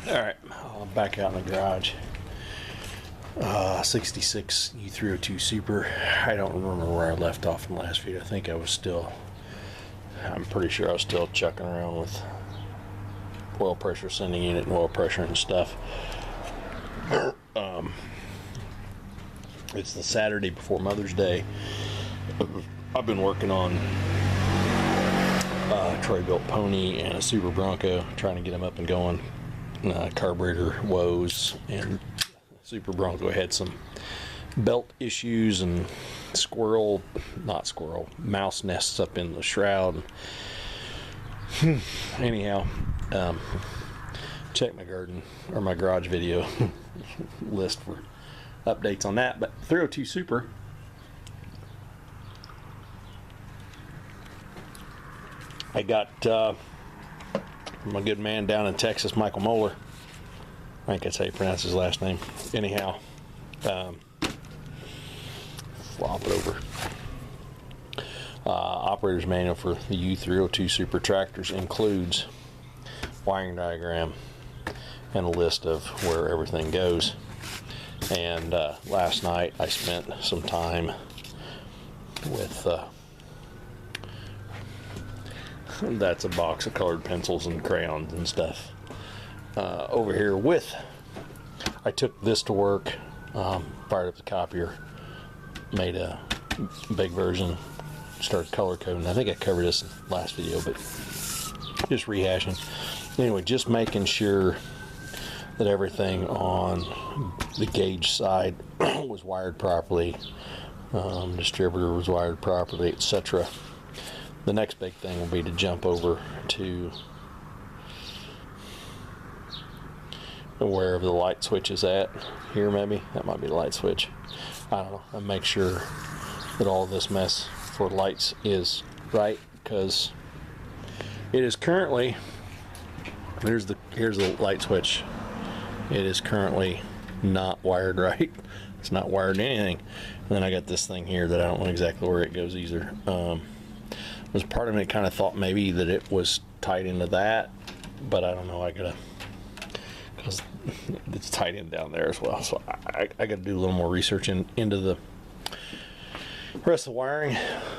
Alright, I'm back out in the garage. 66 U302 Super. I don't remember where I left off in the last video. I think I'm pretty sure I was still chucking around with oil pressure sending unit and oil pressure and stuff. It's the Saturday before Mother's Day. I've been working on Troy-built pony and a Super Bronco, trying to get them up and going. Carburetor woes, and Super Bronco had some belt issues and mouse nests up in the shroud. Anyhow, check my garden or my garage video list for updates on that. But 302 Super, I got my good man down in Texas, Michael Moeller. I think that's how you pronounce his last name. Anyhow, flop it over. Operator's manual for the U302 Super tractors includes wiring diagram and a list of where everything goes. And last night I spent some time with that's a box of colored pencils and crayons and stuff over here with. I took this to work, fired up the copier, made a big version, started color coding. I think I covered this in the last video, but just rehashing. Anyway, just making sure that everything on the gauge side was wired properly, distributor was wired properly, etc. The next big thing will be to jump over to wherever the light switch is at. Here, maybe that might be the light switch. I don't know. And make sure that all this mess for lights is right, because it is currently, here's the light switch. It is currently not wired right. It's not wired to anything. And then I got this thing here that I don't know exactly where it goes either. There's part of me kind of thought maybe that it was tied into that, but I don't know. Because it's tied in down there as well. So I got to do a little more research into the rest of the wiring.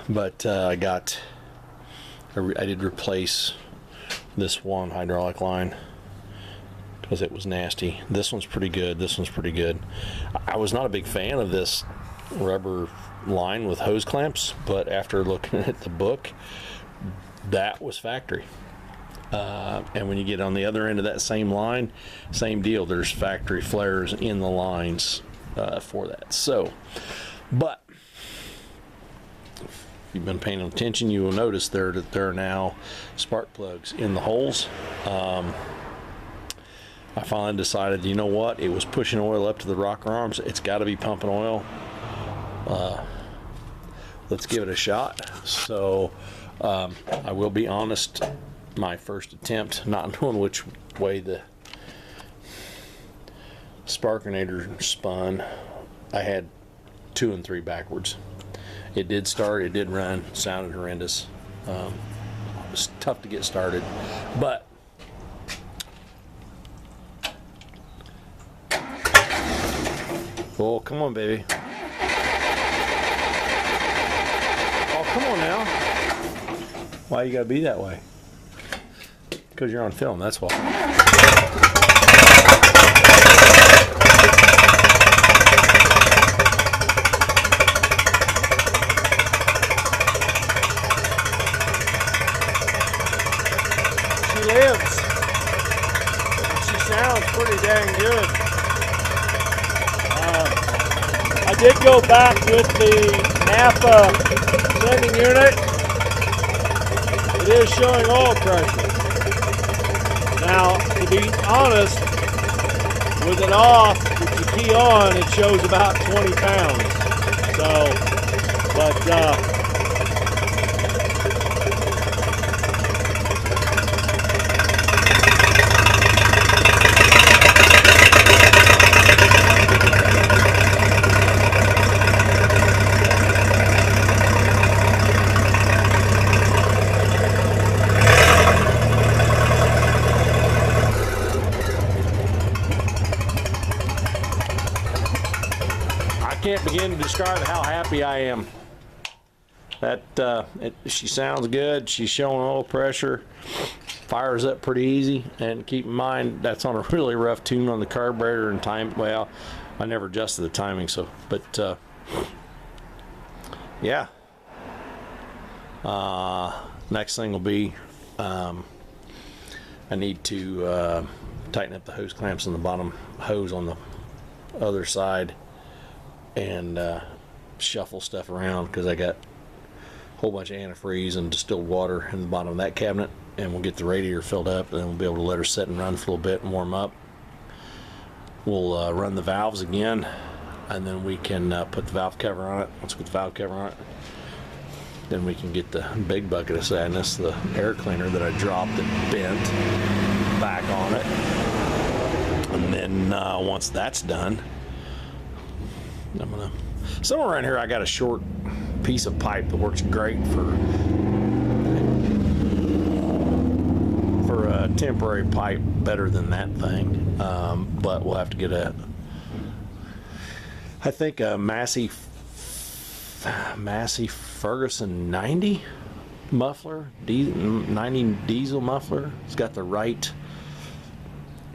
But I did replace this one hydraulic line because it was nasty. This one's pretty good. This one's pretty good. I was not a big fan of this rubber line with hose clamps, but after looking at the book, that was factory. And when you get on the other end of that same line, same deal. There's factory flares in the lines for that. So, but if you've been paying attention, you will notice there are now spark plugs in the holes. I finally decided, you know what? It was pushing oil up to the rocker arms. It's got to be pumping oil. Let's give it a shot. So I will be honest, my first attempt, not knowing which way the sparkinator spun, I had 2 and 3 backwards. It did start, it did run, sounded horrendous. It was tough to get started, but oh, come on, baby. Oh, come on now. Why you gotta be that way? Because you're on film, that's why. She lives. She sounds pretty dang good. I did go back with the Napa sending unit. It is showing oil pressure. Now, to be honest, with it off, with the key on, it shows about 20 pounds. So, but can't begin to describe how happy I am. That she sounds good. She's showing oil pressure. Fires up pretty easy. And keep in mind, that's on a really rough tune on the carburetor and time. Well, I never adjusted the timing, so. But yeah. Next thing will be I need to tighten up the hose clamps on the bottom hose on the other side and shuffle stuff around, because I got a whole bunch of antifreeze and distilled water in the bottom of that cabinet, and we'll get the radiator filled up, and then we'll be able to let her sit and run for a little bit and warm up. We'll run the valves again, and then we can put the valve cover on it. Once we put the valve cover on it, then we can get the big bucket of sadness, the air cleaner that I dropped and bent, back on it. And then once that's done, I'm gonna, somewhere around here I got a short piece of pipe that works great for a temporary pipe, better than that thing. But we'll have to get I think a Massey Ferguson 90 muffler, 90 diesel muffler. It's got the right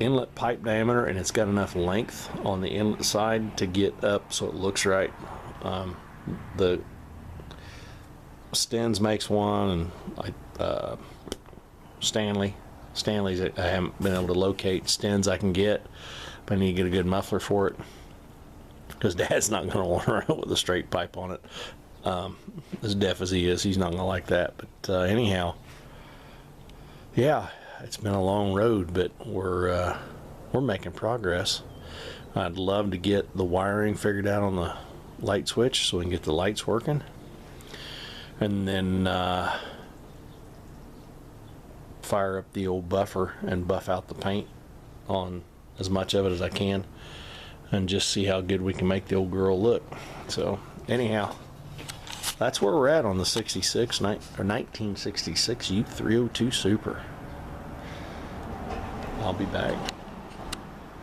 inlet pipe diameter, and it's got enough length on the inlet side to get up so it looks right. The Stens makes one, and Stanley's I haven't been able to locate Stens I can get, but I need to get a good muffler for it, because Dad's not going to want to run with a straight pipe on it. As deaf as he is, he's not going to like that. But anyhow, yeah, it's been a long road, but we're making progress. I'd love to get the wiring figured out on the light switch so we can get the lights working, and then fire up the old buffer and buff out the paint on as much of it as I can, and just see how good we can make the old girl look. So anyhow, that's where we're at on the 1966 U302 Super. I'll be back.